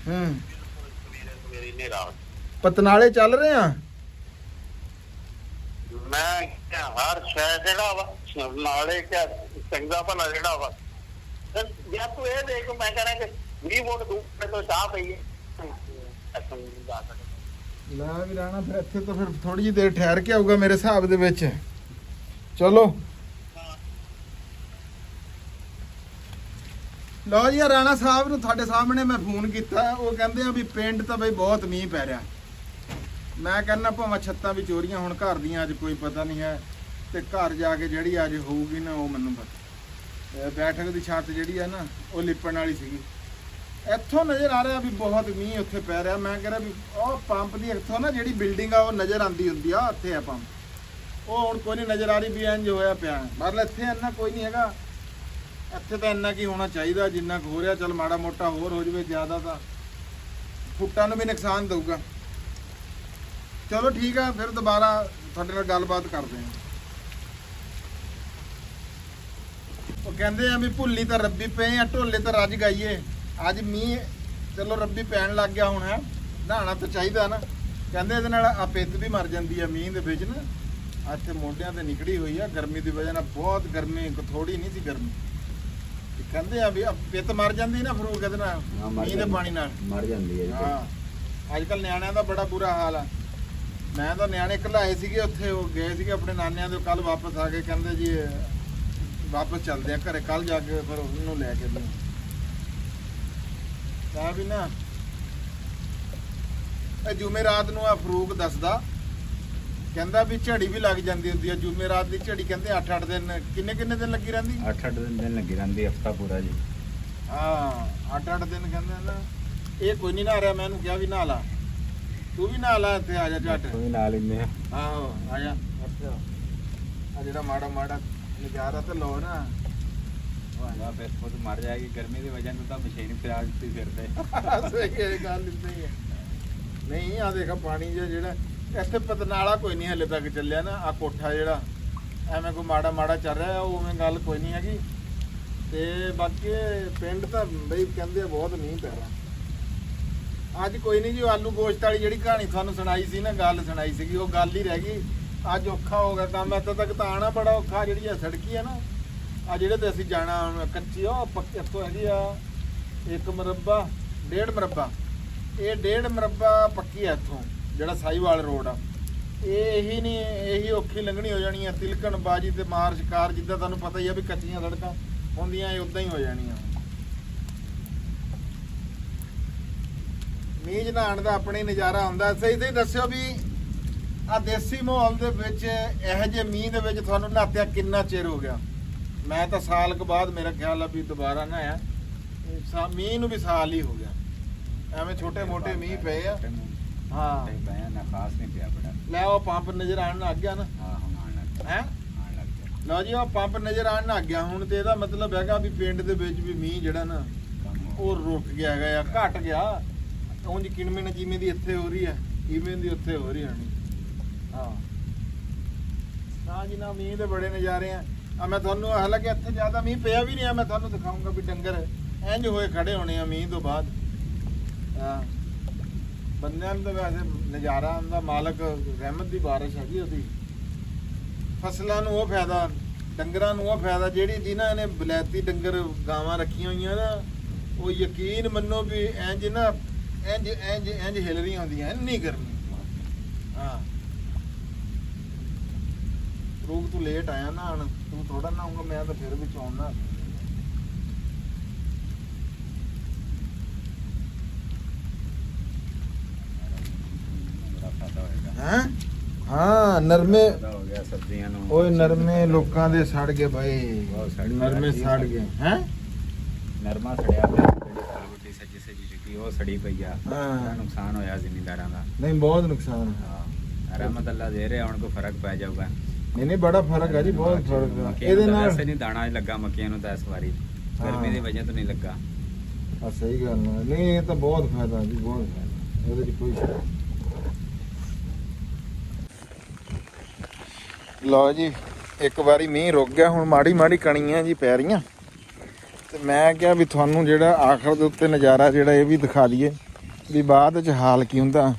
ਹਾਂ सवेरे नेरा ਪਤਨਾਲੇ ਚੱਲ ਰਹੇ ਆ। मैं क्या हर शहर जेड़ा वा नाले क्या चंगा भला जेड़ा वा या तू ये देख मैं कह रहा कि 20 वोट दूर तो चाह पई है ऐसा नहीं जा सकता। ਲੈ ਵੀ ਰਾਣਾ ਫਿਰ ਇੱਥੇ ਤਾਂ ਫਿਰ ਥੋੜੀ ਜਿਹੀ ਦੇਰ ਠਹਿਰ ਕੇ ਆਊਗਾ ਮੇਰੇ ਹਿਸਾਬ ਦੇ ਵਿੱਚ। ਚਲੋ ਲਓ ਜੀ, ਰਾਣਾ ਸਾਹਿਬ ਨੂੰ ਤੁਹਾਡੇ ਸਾਹਮਣੇ ਮੈਂ ਫੋਨ ਕੀਤਾ। ਉਹ ਕਹਿੰਦੇ ਆ ਵੀ ਪਿੰਡ ਤਾਂ ਬਈ ਬਹੁਤ ਮੀਂਹ ਪੈ ਰਿਹਾ। ਮੈਂ ਕਹਿੰਦਾ ਭਾਵੇਂ ਛੱਤਾਂ ਵੀ ਚੋਰੀਆਂ ਹੁਣ ਘਰ ਦੀਆਂ, ਅੱਜ ਕੋਈ ਪਤਾ ਨਹੀਂ ਹੈ। ਤੇ ਘਰ ਜਾ ਕੇ ਜਿਹੜੀ ਅੱਜ ਹੋਊਗੀ ਨਾ ਉਹ ਮੈਨੂੰ ਪਤਾ। ਬੈਠਕ ਦੀ ਛੱਤ ਜਿਹੜੀ ਹੈ ਨਾ ਉਹ ਲਿਪਣ ਵਾਲੀ ਸੀਗੀ। ਇੱਥੋਂ ਨਜ਼ਰ ਆ ਰਿਹਾ ਵੀ ਬਹੁਤ ਮੀਂਹ ਉੱਥੇ ਪੈ ਰਿਹਾ। ਮੈਂ ਕਹਿ ਰਿਹਾ ਵੀ ਉਹ ਪੰਪ ਦੀ ਇੱਥੋਂ ਨਾ ਜਿਹੜੀ ਬਿਲਡਿੰਗ ਆ ਉਹ ਨਜ਼ਰ ਆਉਂਦੀ ਹੁੰਦੀ ਆ। ਉੱਥੇ ਆ ਪੰਪ, ਉਹ ਹੁਣ ਕੋਈ ਨਹੀਂ ਨਜ਼ਰ ਆ ਰਹੀ ਵੀ ਇੰਜ ਹੋਇਆ ਪਿਆ। ਮਤਲਬ ਇੱਥੇ ਇੰਨਾ ਕੋਈ ਨਹੀਂ ਹੈਗਾ। ਇੱਥੇ ਤਾਂ ਇੰਨਾ ਕੀ ਹੋਣਾ ਚਾਹੀਦਾ ਜਿੰਨਾ ਕੁ ਹੋ ਰਿਹਾ। ਚੱਲ ਮਾੜਾ ਮੋਟਾ ਹੋਰ ਹੋ ਜਾਵੇ, ਜ਼ਿਆਦਾ ਤਾਂ ਫੁੱਟਾਂ ਨੂੰ ਵੀ ਨੁਕਸਾਨ ਦਊਗਾ। ਚਲੋ ਠੀਕ ਆ, ਫਿਰ ਦੁਬਾਰਾ ਤੁਹਾਡੇ ਨਾਲ ਗੱਲਬਾਤ ਕਰਦੇ ਹਾਂ। ਉਹ ਕਹਿੰਦੇ ਆ ਵੀ ਭੁੱਲੀ ਤਾਂ ਰੱਬੀ ਪਏ ਆ, ਢੋਲੇ ਤਾਂ ਰੱਜ ਗਾਈਏ। ਅੱਜ ਮੀਂਹ ਚਲੋ ਰੱਬੀ ਪੈਣ ਲੱਗ ਗਿਆ ਹੁਣ ਹੈ, ਨਹਾਉਣਾ ਤਾਂ ਚਾਹੀਦਾ ਨਾ। ਕਹਿੰਦੇ ਇਹਦੇ ਨਾਲ ਆ ਪਿੱਤ ਵੀ ਮਰ ਜਾਂਦੀ ਆ ਮੀਂਹ ਦੇ ਵਿੱਚ ਨਾ। ਇੱਥੇ ਮੋਢਿਆਂ ਤੇ ਨਿਕੜੀ ਹੋਈ ਆ ਗਰਮੀ ਦੀ ਵਜ੍ਹਾ ਨਾਲ। ਬਹੁਤ ਗਰਮੀ, ਥੋੜੀ ਨਹੀਂ ਸੀ ਗਰਮੀ। ਕਹਿੰਦੇ ਆ ਵੀ ਪਿੱਤ ਮਰ ਜਾਂਦੀ ਨਾ ਫਰੂਕ ਇਹਦੇ ਨਾਲ, ਮੀਂਹ ਦੇ ਪਾਣੀ ਨਾਲ ਮਰ ਜਾਂਦੀ ਹੈ। ਹਾਂ ਅੱਜ ਕੱਲ ਨਿਆਣਿਆਂ ਦਾ ਬੜਾ ਬੁਰਾ ਹਾਲ ਆ। ਮੈਂ ਤਾਂ ਨਿਆਣੇ ਘਲਾਏ ਸੀਗੇ ਉੱਥੇ, ਉਹ ਗਏ ਸੀਗੇ ਆਪਣੇ ਨਾਨਿਆਂ ਦੇ। ਕੱਲ ਵਾਪਸ ਆ ਕੇ ਕਹਿੰਦੇ ਜੀ ਵਾਪਸ ਚੱਲਦੇ ਆ ਘਰੇ। ਕੱਲ ਜਾ ਕੇ ਫਿਰ ਉਹਨੂੰ ਲੈ ਕੇ ਤਾਂ ਵੀ ਨਾ ਇਹ ਜੁਮੇਰਾਤ ਨੂੰ ਆ ਫਰੂਕ ਦੱਸਦਾ। ਕਹਿੰਦਾ ਵੀ ਝੜੀ ਵੀ ਲੱਗ ਜਾਂਦੀ ਹੁੰਦੀ ਆ ਜੁਮੇਰਾਤ ਦੀ ਝੜੀ। ਕਹਿੰਦੇ 8-8 ਦਿਨ, ਕਿੰਨੇ ਦਿਨ ਲੱਗੀ ਰਹਿੰਦੀ? 8-8 ਦਿਨ ਲੱਗੀ ਰਹਿੰਦੀ, ਹਫਤਾ ਪੂਰਾ ਜੀ। ਹਾਂ 8-8 ਦਿਨ ਕਹਿੰਦੇ ਨਾ। ਇਹ ਕੋਈ ਨਹੀਂ ਨਹਾ ਰਿਹਾ। ਮੈਂ ਇਹਨੂੰ ਕਿਹਾ ਵੀ ਨਹਾ ਲਾ, ਤੂੰ ਵੀ ਨਹਾ ਲਾ, ਇੱਥੇ ਆ ਜਾ ਝੱਟ। ਤੂੰ ਵੀ ਨਾਲ ਲੈਂਦੇ ਆ। ਆਹੋ ਆ ਜਾ। ਆ ਜਿਹੜਾ ਮਾੜਾ ਮਾੜਾ ਨਜ਼ਾਰਾ ਤੇ ਲੋ ਨਾ। ਵਾਹ ਬਸ ਖੁਦ ਮਰ ਜਾਏਗੀ ਗਰਮੀ ਦੀ ਵਜ੍ਹਾ ਤੋਂ। ਤਾਂ ਮਸ਼ੀਨ ਫਿਰਾ ਦਿੱਤੀ ਸਿਰ ਤੇ। ਸਹੀ ਇਹ ਗੱਲ ਨਹੀਂ ਹੈ। ਨਹੀਂ ਆ ਦੇਖਾ ਪਾਣੀ ਜਿਹੜਾ ਇੱਥੇ ਪਤਨਾਲਾ ਕੋਈ ਨਹੀਂ ਹਲੇ ਤੱਕ ਚੱਲਿਆ ਨਾ। ਆ ਕੋਠਾ ਜਿਹੜਾ ਐਵੇਂ ਕੋਈ ਮਾੜਾ ਮਾੜਾ ਚੱਲ ਰਿਹਾ, ਉਵੇਂ ਗੱਲ ਕੋਈ ਨਹੀਂ ਹੈਗੀ। ਤੇ ਬਾਕੀ ਪਿੰਡ ਤਾਂ ਬਈ ਕਹਿੰਦੇ ਬਹੁਤ ਮੀਂਹ ਪੈ ਰਿਹਾ। ਅੱਜ ਕੋਈ ਨਹੀਂ ਜੀ, ਉਹ ਆਲੂ ਗੋਸ਼ਤ ਵਾਲੀ ਜਿਹੜੀ ਕਹਾਣੀ ਤੁਹਾਨੂੰ ਸੁਣਾਈ ਸੀ ਨਾ, ਗੱਲ ਸੁਣਾਈ ਸੀਗੀ, ਉਹ ਗੱਲ ਹੀ ਰਹਿ ਗਈ। ਅੱਜ ਔਖਾ ਹੋ ਗਿਆ ਕੰਮ, ਇੱਥੇ ਤੱਕ ਤਾਂ ਆਣਾ ਬੜਾ ਔਖਾ। ਜਿਹੜੀ ਆ ਸੜਕੀ ਆ ਨਾ, ਆ ਜਿਹੜੇ ਤੇ ਅਸੀਂ ਜਾਣਾ ਕੱਚੀ, ਉਹ ਪੱਕੀ ਇੱਥੋਂ ਹੈਗੀ ਆ 1 ਮੁਰੱਬਾ 1.5 ਮੁਰੱਬਾ, ਇਹ 1.5 ਮੁਰੱਬਾ ਪੱਕੀ ਆ ਇੱਥੋਂ, ਜਿਹੜਾ ਸਾਈਵਾਲ ਰੋਡ ਆ। ਇਹੀ ਨਹੀਂ, ਇਹੀ ਔਖੀ ਲੰਘਣੀ ਹੋ ਜਾਣੀ ਆ। ਤਿਲਕਣ ਬਾਜੀ ਤੇ ਮਾਰ ਸ਼ਿਕਾਰ, ਜਿੱਦਾਂ ਤੁਹਾਨੂੰ ਪਤਾ ਹੀ ਆ ਵੀ ਕੱਚੀਆਂ ਸੜਕਾਂ ਹੁੰਦੀਆਂ, ਇਹ ਉਦਾਂ ਹੀ ਹੋ ਜਾਣੀਆਂ। ਮੀਂਹ ਨਹਾਉਣ ਦਾ ਆਪਣੇ ਨਜ਼ਾਰਾ ਆਉਂਦਾ। ਸਹੀ ਸਹੀ ਦੱਸਿਓ ਵੀ ਆ ਦੇਸੀ ਮਾਹੌਲ ਦੇ ਵਿੱਚ ਇਹੋ ਜਿਹੇ ਮੀਂਹ ਦੇ ਵਿੱਚ ਤੁਹਾਨੂੰ ਨਹਾਤਿਆ ਕਿੰਨਾ ਚਿਰ ਹੋ ਗਿਆ? ਮੈਂ ਤਾਂ ਸਾਲ ਕੁ ਬਾਅਦ ਮੇਰਾ ਖਿਆਲ ਆ ਵੀ ਦੁਬਾਰਾ ਨਹਾਇਆ। ਮੀਂਹ ਨੂੰ ਵੀ ਸਾਲ ਹੀ ਹੋ ਗਿਆ। ਐਵੇਂ ਛੋਟੇ ਮੋਟੇ ਮੀਂਹ ਪਏ ਆ। ਹਾਂ ਪਿਆ ਨਾ, ਖਾਸ ਨਹੀਂ ਪਿਆ ਬੜਾ। ਲੈ ਉਹ ਪੰਪ ਨਜ਼ਰ ਆਉਣ ਲੱਗ ਗਿਆ ਨਾ। ਹਾਂ ਹੁਣ ਆਉਣ ਲੱਗ ਗਿਆ। ਹੈ ਆਉਣ ਲੱਗ ਗਿਆ। ਲਓ ਜੀ, ਉਹ ਪੰਪ ਨਜ਼ਰ ਆਉਣ ਲੱਗ ਗਿਆ ਹੁਣ। ਤੇ ਇਹਦਾ ਮਤਲਬ ਹੈਗਾ ਵੀ ਪਿੰਡ ਦੇ ਵਿੱਚ ਵੀ ਮੀਂਹ ਜਿਹੜਾ ਨਾ ਕੰਮ ਹੋ ਉਹ ਰੁਕ ਗਿਆ ਹੈਗਾ, ਘਟ ਗਿਆ। ਉਂਝ ਕਿਣਮਿਣ ਜਿਵੇਂ ਦੀ ਇੱਥੇ ਹੋ ਰਹੀ ਹੈ, ਇਵੇਂ ਦੀ ਉੱਥੇ ਹੋ ਰਹੀ ਹੋਣੀ। ਹਾਂ ਨਾ ਜੀ ਨਾ, ਮੀਂਹ ਦੇ ਬੜੇ ਨਜ਼ਾਰੇ ਆ। ਮੈਂ ਤੁਹਾਨੂੰ ਹਾਲਾਂਕਿ ਇੱਥੇ ਜ਼ਿਆਦਾ ਮੀਂਹ ਪਿਆ ਵੀ ਨਹੀਂ ਆ, ਮੈਂ ਤੁਹਾਨੂੰ ਦਿਖਾਉਂਗਾ ਵੀ ਡੰਗਰ ਇੰਜ ਹੋਏ ਖੜੇ ਹੋਣੇ ਆ ਮੀਂਹ ਤੋਂ ਬਾਅਦ। ਹਾਂ ਬੰਦਿਆਂ ਨੂੰ ਤਾਂ ਵੈਸੇ ਨਜ਼ਾਰਾ ਆਉਂਦਾ, ਮਾਲਕ ਰਹਿਮਤ ਦੀ ਬਾਰਿਸ਼ ਹੈਗੀ ਉਹਦੀ। ਫਸਲਾਂ ਨੂੰ ਉਹ ਫਾਇਦਾ, ਡੰਗਰਾਂ ਨੂੰ ਉਹ ਫਾਇਦਾ। ਜਿਹੜੀ ਜਿਨ੍ਹਾਂ ਨੇ ਬਲੈਤੀ ਡੰਗਰ ਗਾਵਾਂ ਰੱਖੀਆਂ ਹੋਈਆਂ ਨਾ, ਉਹ ਯਕੀਨ ਮੰਨੋ ਵੀ ਇੰਜ ਨਾ ਇੰਜ ਇੰਜ ਇੰਜ ਹਿਲ ਰਹੀਆਂ ਹੁੰਦੀਆਂ, ਇੰਨੀ ਗਰਮੀ। ਹਾਂ ਰੂਪ ਤੂੰ ਲੇਟ ਆਇਆ ਨਾ, ਹੁਣ ਤੂੰ ਥੋੜਾ ਨਾ ਆਉਂਗਾ, ਮੈਂ ਤਾਂ ਫਿਰ ਵੀ ਚਾਹੁੰਦਾ। ਬੜਾ ਫਾਇਦਾ ਹੋਏਗਾ। ਹੈ ਹਾਂ ਨਰਮੇ ਫਾਇਦਾ ਹੋ ਗਿਆ ਸਬਜ਼ੀਆਂ ਨੂੰ। ਓਏ ਨਰਮੇ ਲੋਕਾਂ ਦੇ ਸੜ ਗਏ ਭਾਈ, ਬਹੁਤ ਸੜ ਗਏ। ਨਰਮੇ ਸੜ ਗਏ। ਹੈ ਨਰਮਾ ਸੜਿਆ ਪਿਆ, ਜਿਹੜੀ ਫਲਬੂਟੀ ਸੱਜੀ ਚੁੱਕੀ ਉਹ ਸੜੀ ਪਈ ਆ। ਹਾਂ। ਬੜਾ ਨੁਕਸਾਨ ਹੋਇਆ ਜ਼ਿਮੀਂਦਾਰਾਂ ਦਾ। ਨਹੀਂ ਬਹੁਤ ਨੁਕਸਾਨ ਹੈ। ਹਾਂ ਰਹਿਮਤ ਅੱਲਾ ਦੇ ਰਿਹਾ, ਹੁਣ ਕੋ ਫਰਕ ਪੈ ਜਾਊਗਾ। ਨਹੀਂ ਨਹੀਂ ਬੜਾ ਫਰਕ ਹੈ ਜੀ, ਬਹੁਤ ਫਰਕ ਹੈ ਮੱਕੀਆਂ ਇਹਦੇ ਨੂੰ ਤਾਂ ਨਾਲ। ਵੈਸੇ ਨਹੀਂ ਦਾਣਾ ਲੱਗਾ ਮੱਕੀਆਂ ਨੂੰ ਤਾਂ ਇਸ ਵਾਰੀ, ਗਰਮੀ ਦੀ ਵਜ੍ਹਾ ਤੋਂ ਨਹੀਂ ਲੱਗਾ। ਆ ਸਹੀ ਗੱਲ ਹੈ। ਨਹੀਂ ਇਹ ਤਾਂ ਬਹੁਤ ਫਾਇਦਾ ਜੀ, ਬਹੁਤ ਫਾਇਦਾ, ਇਹਦੇ 'ਚ ਕੋਈ ਸ਼ੱਕ ਨਹੀਂ। ਲਓ ਜੀ, ਇੱਕ ਵਾਰੀ ਮੀਂਹ ਰੁਕ ਗਿਆ, ਹੁਣ ਮਾੜੀ ਮਾੜੀ ਕਣੀਆਂ ਜੀ ਪੈ ਰਹੀਆਂ। ਤੇ ਮੈਂ ਕਿਹਾ ਵੀ ਤੁਹਾਨੂੰ ਜਿਹੜਾ ਆਖਰ ਦੇ ਉੱਤੇ ਨਜ਼ਾਰਾ ਜਿਹੜਾ ਇਹ ਵੀ ਦਿਖਾ ਦਈਏ ਵੀ ਬਾਅਦ 'ਚ ਹਾਲ ਕੀ ਹੁੰਦਾ।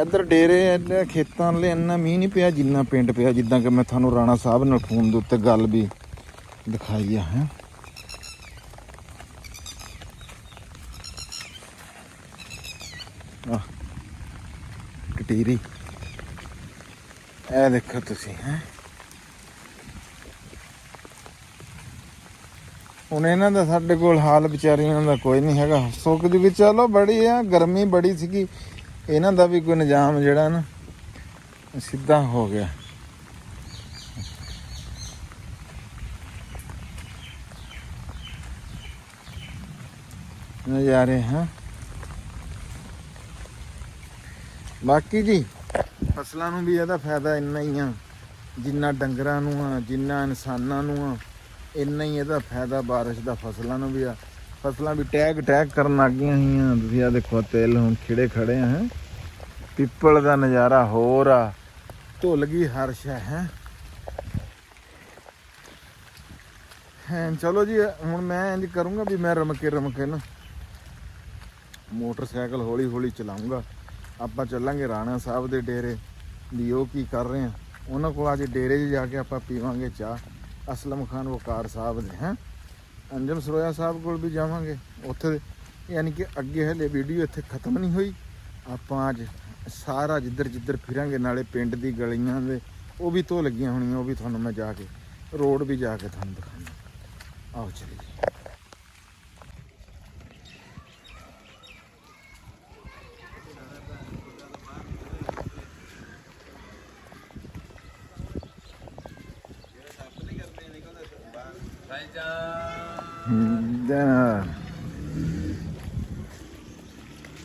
ਇੱਧਰ ਡੇਰੇ ਇੱਧਰ ਖੇਤਾਂ ਲਈ ਇੰਨਾ ਮੀਂਹ ਨਹੀਂ ਪਿਆ ਜਿੰਨਾ ਪਿੰਡ ਪਿਆ, ਜਿੱਦਾਂ ਕਿ ਮੈਂ ਤੁਹਾਨੂੰ ਰਾਣਾ ਸਾਹਿਬ ਨਾਲ ਫੋਨ ਦੇ ਉੱਤੇ ਗੱਲ ਵੀ ਦਿਖਾਈ ਆ। ਹੈ ਕਟੀਰੀ, ਇਹ ਦੇਖੋ ਤੁਸੀਂ। ਹੈ ਹੁਣ ਇਹਨਾਂ ਦਾ ਸਾਡੇ ਕੋਲ ਹਾਲ ਵਿਚਾਰੀਆਂ ਦਾ ਕੋਈ ਨਹੀਂ ਹੈਗਾ। ਸੁੱਕ ਜੂਗੀ, ਚਲੋ ਬੜੀ ਆ ਗਰਮੀ ਬੜੀ ਸੀਗੀ, ਇਹਨਾਂ ਦਾ ਵੀ ਕੋਈ ਨਿਜ਼ਾਮ ਜਿਹੜਾ ਨਾ ਸਿੱਧਾ ਹੋ ਗਿਆ। ਨਜ਼ਾਰੇ। ਹਾਂ ਬਾਕੀ ਜੀ ਫਸਲਾਂ ਨੂੰ ਵੀ ਇਹਦਾ ਫਾਇਦਾ ਇੰਨਾ ਹੀ ਆ ਜਿੰਨਾ ਡੰਗਰਾਂ ਨੂੰ ਆ, ਜਿੰਨਾ ਇਨਸਾਨਾਂ ਨੂੰ ਆ, ਇੰਨਾ ਹੀ ਇਹਦਾ ਫਾਇਦਾ ਬਾਰਿਸ਼ ਦਾ ਫਸਲਾਂ ਨੂੰ ਵੀ ਆ। ਫਸਲਾਂ ਵੀ ਟੈਗ ਕਰਨ ਲੱਗ ਗਈਆਂ ਹੋਈਆਂ। ਤੁਸੀਂ ਆ ਦੇਖੋ ਤਿਲ ਹੁਣ ਖਿੜੇ ਖੜੇ ਆ। ਹੈ ਪਿੱਪਲ ਦਾ ਨਜ਼ਾਰਾ ਹੋਰ ਆ, ਧੁੱਲ ਗਈ ਹਰ ਸ਼ੈ। ਹੈ ਚਲੋ ਜੀ, ਹੁਣ ਮੈਂ ਇੰਜ ਕਰੂੰਗਾ ਵੀ ਮੈਂ ਰਮਕੇ ਨਾ ਮੋਟਰਸਾਈਕਲ ਹੌਲੀ ਹੌਲੀ ਚਲਾਉਂਗਾ। ਆਪਾਂ ਚੱਲਾਂਗੇ ਰਾਣਾ ਸਾਹਿਬ ਦੇ ਡੇਰੇ ਵੀ ਉਹ ਕੀ ਕਰ ਰਹੇ ਆ, ਉਹਨਾਂ ਕੋਲ ਅੱਜ ਡੇਰੇ 'ਚ ਜਾ ਕੇ ਆਪਾਂ ਪੀਵਾਂਗੇ ਚਾਹ। ਅਸਲਮ ਖਾਨ ਵਕਾਰ ਸਾਹਿਬ ਦੇ। ਹੈ ਅੰਜਮ ਸਰੋਇਆ ਸਾਹਿਬ ਕੋਲ ਵੀ ਜਾਵਾਂਗੇ ਉੱਥੇ। ਯਾਨੀ ਕਿ ਅੱਗੇ ਹਲੇ ਵੀਡੀਓ ਇੱਥੇ ਖਤਮ ਨਹੀਂ ਹੋਈ। ਆਪਾਂ ਅੱਜ ਸਾਰਾ ਜਿੱਧਰ ਫਿਰਾਂਗੇ, ਨਾਲੇ ਪਿੰਡ ਦੀ ਗਲੀਆਂ ਦੇ ਉਹ ਵੀ ਧੋ ਲੱਗੀਆਂ ਹੋਣੀਆਂ, ਉਹ ਵੀ ਤੁਹਾਨੂੰ ਮੈਂ ਜਾ ਕੇ ਰੋਡ ਵੀ ਜਾ ਕੇ ਤੁਹਾਨੂੰ ਦਿਖਾਉਂਦਾ। ਆਓ ਚਲੀਏ।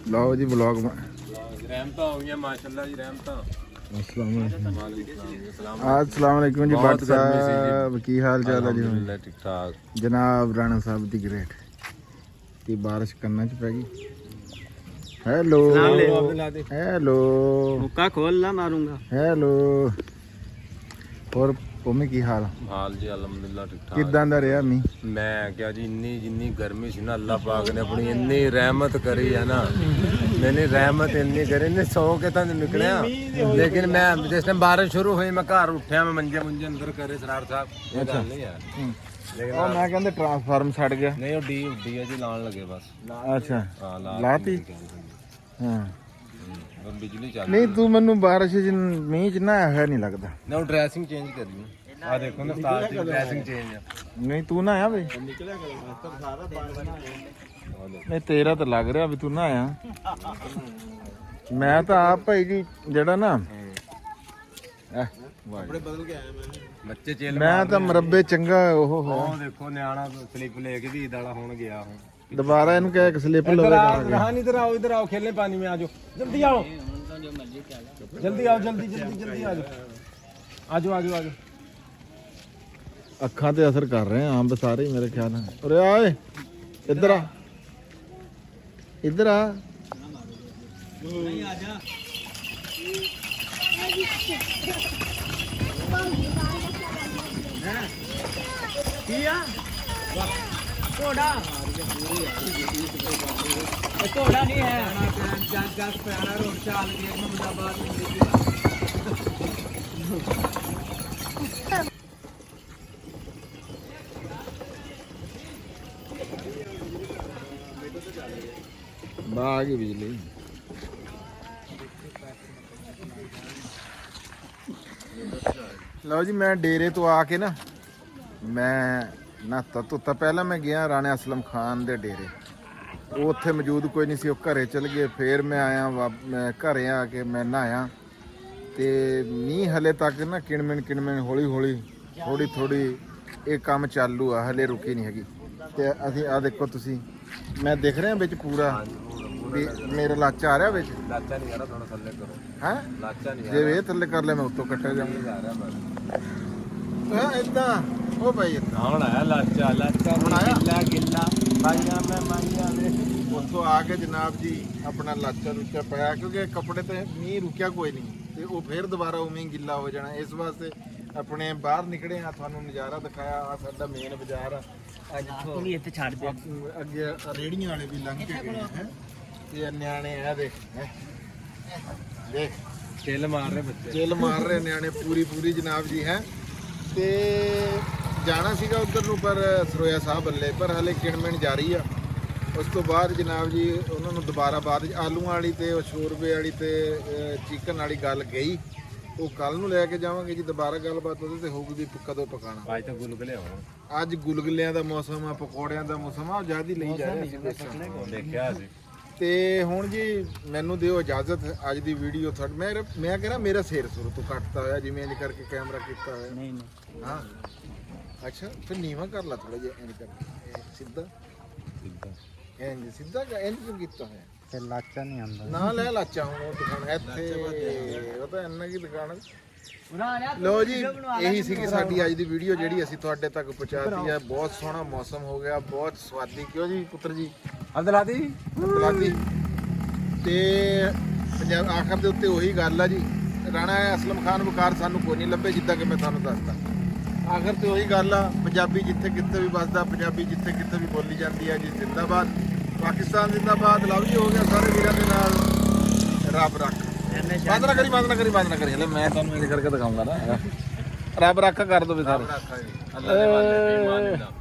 ਲਓ ਜੀ ਵਲੌਗ ਰਹਿਮਤਾਂ ਹੋ ਗਈਆਂ ਮਾਸ਼ਾਅੱਲਾ ਜੀ, ਰਹਿਮਤਾਂ। अस्सलाम वालेकुम जी भट्ट साहब, की हाल चाल है जी? ठीक ठाक जनाब राणा साहब दी ग्रेट की बारिश करना च पैगी। हेलो हेलो मुक्का खोल ला मारूंगा। हेलो और ਕੋਮੇ ਕੀ ਹਾਲ ਹਾਲ ਜੀ ਅਲਹਮਦੁਲਿਲਾ ਠੀਕ ਠਾਕ ਕਿੱਦਾਂ ਦਾ ਰਿਹਾ ਮੀਂਹ? ਮੈਂ ਕਿਹਾ ਜੀ ਇੰਨੀ ਜਿੰਨੀ ਗਰਮੀ ਸੀ ਨਾ ਅੱਲਾਹ ਪਾਕ ਨੇ ਆਪਣੀ ਇੰਨੀ ਰਹਿਮਤ ਕਰੀ ਹੈ ਨਾ ਮੈਨੇ ਰਹਿਮਤ ਇੰਨੀ ਕਰੀ ਨੇ ਸੌ ਕੇ ਤਾਂ ਨਿਕਲਿਆ ਲੇਕਿਨ ਮੈਂ ਜਿਸ ਟਾਈਮ ਬਾਰਿਸ਼ ਸ਼ੁਰੂ ਹੋਈ ਮੈਂ ਘਰ ਉੱਠਿਆ ਮੈਂ ਮੰਜੇ ਅੰਦਰ ਕਰੇ ਸਰਾਰ ਸਾਹਿਬ ਇਹ ਗੱਲ ਨਹੀਂ ਯਾਰ ਲੇਕਿਨ ਉਹ ਮੈਂ ਕਹਿੰਦੇ ਟਰਾਂਸਫਾਰਮ ਛੱਡ ਗਿਆ। ਨਹੀਂ ਉਹ ਡੀ ਉੱਡੀ ਹੈ ਜੀ ਲਾਉਣ ਲੱਗੇ ਬਸ ਅੱਛਾ ਹਾਂ ਲਾਤੀ ਹਾਂ ਹੁਣ ਬਿਜਲੀ ਚੱਲ ਨਹੀਂ ਤੂੰ ਮੈਨੂੰ ਬਾਰਿਸ਼ ਚ ਮੀਂਹ ਚ ਨਹਾਇਆ ਹੋਇਆ ਨਹੀਂ ਲੱਗਦਾ। ਨਾ ਉਹ ਡਰੈਸਿੰਗ ਚੇਂਜ ਕਰਨੀ ਆ ਦੇਖੋ ਨਾ ਸਟਾਰ ਦੀ ਡਰੈਸਿੰਗ ਚੇਂਜ ਆ ਨਹੀਂ ਤੂੰ ਨਹਾਇਆ ਵੇ ਨਹੀਂ ਤੇਰਾ ਤਾਂ ਲੱਗ ਰਿਹਾ ਵੀ ਤੂੰ ਨਹਾਇਆ। ਮੈਂ ਤਾਂ ਆਪ ਭਾਈ ਜੀ ਜਿਹੜਾ ਨਾ ਕੱਪੜੇ ਬਦਲ ਕੇ ਆਇਆ ਬੱਚੇ ਚੇਲ ਮੈਂ ਤਾਂ ਮਰੱਬੇ ਚੰਗਾ ਉਹ ਹੋਇਆ ਉਹ ਦੇਖੋ ਨਿਆਣਾ ਸਲਿੱਪ ਲੈ ਕੇ ਦੀ ਵਾਲਾ ਹੋਣ ਗਿਆ ਹੁਣ ਦੁਬਾਰਾ ਇਹਨੂੰ ਕਹਿ ਇੱਕ ਸਲਿੱਪ ਲਵੇ ਕਰਾਂਗੇ। हाँ इधर आओ खेलने पानी में आ जाओ जल्दी आओ जल्दी आओ जल्दी जल्दी जल्दी आ जाओ आ जाओ आ जाओ आ जाओ ਅੱਖਾਂ ਤੇ ਅਸਰ ਕਰ ਰਹੇ ਆ ਅੰਬ ਸਾਰੇ ਹੀ ਮੇਰੇ ਖਿਆਲ ਨਾਲ। ਉਰੇ ਆ ਓਏ ਇੱਧਰ ਆ ਇੱਧਰ ਆ ਘੋੜਾ ਨਹੀਂ ਹੈ 10 ਪਿਆਰਾ ਰੋਡ ਚਾਲ ਕੇ ਮੁਹੰਮਦਾਬਾਦ ਆ ਗਈ ਬਿਜਲੀ। ਲਓ ਜੀ ਮੈਂ ਡੇਰੇ ਤੋਂ ਆ ਕੇ ਨਾ ਮੈਂ ਨਹਾਤਾ ਧੋਤਾ। ਪਹਿਲਾਂ ਮੈਂ ਗਿਆ ਰਾਣਾ ਅਸਲਮ ਖਾਨ ਦੇ ਡੇਰੇ, ਉਹ ਉੱਥੇ ਮੌਜੂਦ ਕੋਈ ਨਹੀਂ ਸੀ, ਉਹ ਘਰੇ ਚਲ ਗਏ। ਫਿਰ ਮੈਂ ਆਇਆ ਮੈਂ ਘਰੇ ਆ ਕੇ ਮੈਂ ਨਹਾਇਆ ਤੇ ਮੀਂਹ ਹਲੇ ਤੱਕ ਨਾ ਕਿਣਮਿਣ ਹੌਲੀ ਹੌਲੀ ਥੋੜੀ ਥੋੜੀ ਇਹ ਕੰਮ ਚਾਲੂ ਆ, ਹਲੇ ਰੁਕੀ ਨਹੀਂ ਹੈਗੀ। ਤੇ ਅਸੀਂ ਆ ਦੇਖੋ ਤੁਸੀਂ ਮੈਂ ਦਿਖ ਰਿਹਾ ਵਿੱਚ ਪੂਰਾ ਵੀ ਮੇਰਾ ਲਾਚਾ ਆ ਰਿਹਾ ਵਿੱਚ। लाचा नहीं आ रहा थोड़ा थल्ले करो ਹੈ लाचा नहीं ਜੇ ਇਹ ਥੱਲੇ ਕਰ ਲਿਆ ਮੈਂ ਉੱਤੋਂ ਕੱਟਿਆ ਜਾਊਂਗਾ। आ रहा बस ਹਾਂ ਇਦਾਂ ਉਹ ਭਾਈ ਏਦਾਂ। ਹੁਣ ਆਇਆ ਲਾਚਾ ਲਾਚਾ ਹੁਣ ਆਇਆ? ਗਿੱਲਾ ਗਿੱਲਾ ਮਾਈਆਂ ਮੈਂ ਮਾਈਆਂ ਨੇ ਉੱਥੋਂ ਆ ਕੇ ਜਨਾਬ ਜੀ ਆਪਣਾ ਲਾਚਾ ਲੁੱਚਾ ਪਾਇਆ, ਕਿਉਂਕਿ ਕੱਪੜੇ ਤੇ ਮੀਂਹ ਰੁਕਿਆ ਕੋਈ ਨਹੀਂ ਤੇ ਉਹ ਫੇਰ ਦੁਬਾਰਾ ਉਵੇਂ ਹੀ ਗਿੱਲਾ ਹੋ ਜਾਣਾ। ਇਸ ਵਾਸਤੇ ਆਪਣੇ ਬਾਹਰ ਨਿਕਲੇ ਆ, ਤੁਹਾਨੂੰ ਨਜ਼ਾਰਾ ਦਿਖਾਇਆ। ਆ ਸਾਡਾ ਮੇਨ ਬਾਜ਼ਾਰ ਆ ਜਿੱਥੋਂ ਇੱਥੇ ਛੱਡ ਦੇ ਅੱਗੇ ਰੇੜੀਆਂ ਵਾਲੇ ਵੀ ਲੰਘ ਕੇ ਗਏ ਹੈ ਤੇ ਨਿਆਣੇ ਆ ਦੇਖ ਦੇਖ ਚਿੱਲ ਮਾਰ ਰਹੇ ਬੱਚੇ ਚਿੱਲ ਮਾਰ ਰਹੇ ਨਿਆਣੇ ਪੂਰੀ ਜਨਾਬ ਜੀ ਹੈ। ਤੇ ਜਾਣਾ ਸੀਗਾ ਉਧਰ ਨੂੰ ਪਰ ਸਰੋਇਆ ਸਾਹਿਬ ਬੱਲੇ, ਪਰ ਹਲੇ ਕਿਣਮਿਣ ਜਾਰੀ ਆ। ਉਸ ਤੋਂ ਬਾਅਦ ਜਨਾਬ ਜੀ ਉਹਨਾਂ ਨੂੰ ਦੁਬਾਰਾ ਬਾਅਦ ਆਲੂਆਂ ਵਾਲੀ ਤੇ ਉਹ ਸ਼ੋਰਬੇ ਵਾਲੀ ਤੇ ਚਿਕਨ ਵਾਲੀ ਗੱਲ ਗਈ, ਉਹ ਕੱਲ ਨੂੰ ਲੈ ਕੇ ਜਾਵਾਂਗੇ ਜੀ ਦੁਬਾਰਾ ਗੱਲਬਾਤ ਉਹਦੇ ਤੇ ਹੋਊਗੀ ਵੀ ਕਦੋਂ ਪਕਾਣਾ। ਅੱਜ ਤਾਂ ਗੁਲਗੁਲੇ ਹੋਣ ਅੱਜ ਗੁਲਗੁਲਿਆਂ ਦਾ ਮੌਸਮ ਆ, ਪਕੌੜਿਆਂ ਦਾ ਮੌਸਮ ਆ, ਜ਼ਿਆਦਾ ਹੀ ਲਈ ਜਾ ਰਹੇ ਸੀ ਦੇਖਿਆ ਸੀ। ਤੇ ਹੁਣ ਜੀ ਮੈਨੂੰ ਦਿਓ ਇਜਾਜ਼ਤ, ਅੱਜ ਦੀ ਵੀਡੀਓ ਤੁਹਾਡੀ ਮੈਂ ਕਹਿੰਦਾ ਮੇਰਾ ਸਿਰ ਸੁਰ ਤੋਂ ਕੱਟਦਾ ਹੋਇਆ ਜਿਵੇਂ ਇੰਜ ਕਰਕੇ ਕੈਮਰਾ ਕੀਤਾ ਹੋਇਆ। ਨਹੀਂ ਹਾਂ ਅੱਛਾ ਫਿਰ ਨੀਵਾ ਕਰ ਲਾ ਥੋੜਾ ਜਿਹਾ ਇੰਜ ਕਰਕੇ ਸਿੱਧਾ ਇੰਜ ਸਿੱਧਾ ਇੰਜ ਕਿਉਂ ਕੀਤਾ ਹੋਇਆ? ਤੇ ਲਾਚਾ ਨਹੀਂ ਆਉਂਦਾ ਨਾ ਲੈ ਲਾਚਾ ਹੁਣ ਉਹ ਦੁਕਾਨ ਇੱਥੇ ਉਹ ਤਾਂ ਇੰਨਾ ਕੀ ਦੁਕਾਨ। ਲੋ ਜੀ ਇਹੀ ਸੀਗੀ ਸਾਡੀ ਅੱਜ ਦੀ ਵੀਡੀਓ ਜਿਹੜੀ ਅਸੀਂ ਤੁਹਾਡੇ ਤੱਕ ਪਹੁੰਚਾਤੀ ਹੈ। ਬਹੁਤ ਸੋਹਣਾ ਮੌਸਮ ਹੋ ਗਿਆ, ਬਹੁਤ ਸਵਾਦੀ। ਕਿਉਂ ਜੀ ਪੁੱਤਰ ਜੀ ਅਬਦੁਲਾਦੀ ਬੁਲਾਦੀ ਤੇ ਪੰਜਾਬ ਆਖਰ ਦੇ ਉੱਤੇ ਉਹੀ ਗੱਲ ਆ ਜੀ, ਰਾਣਾ ਅਸਲਮ ਖਾਨ ਵਕਾਰ ਸਾਨੂੰ ਕੋਈ ਨਹੀਂ ਲੱਭੇ, ਜਿੱਦਾਂ ਕਿ ਮੈਂ ਤੁਹਾਨੂੰ ਦੱਸਦਾ। ਆਖਰ ਤੇ ਉਹੀ ਗੱਲ ਆ, ਪੰਜਾਬੀ ਜਿੱਥੇ ਕਿਤੇ ਵੀ ਵੱਸਦਾ, ਪੰਜਾਬੀ ਜਿੱਥੇ ਕਿਤੇ ਵੀ ਬੋਲੀ ਜਾਂਦੀ ਹੈ ਜੀ। ਜ਼ਿੰਦਾਬਾਦ ਪਾਕਿਸਤਾਨ, ਜ਼ਿੰਦਾਬਾਦ। ਲਵ ਜੀ ਹੋ ਗਿਆ ਸਾਰੇ ਵੀਰਾਂ ਦੇ ਨਾਲ। ਰੱਬ ਰੱਖ ਬੰਦ ਨਾ ਕਰੀ ਹਲੇ ਮੈਂ ਤੁਹਾਨੂੰ ਇਹ ਕਰਕੇ ਦਿਖਾਉਂਗਾ ਨਾ। ਰੱਬ ਰੱਖ ਕਰ ਦੋ ਵੀ ਸਾਰੇ। ਅੱਲਾ ਦੇ ਵਾਲੇ ਬੇਈਮਾਨ ਨਾ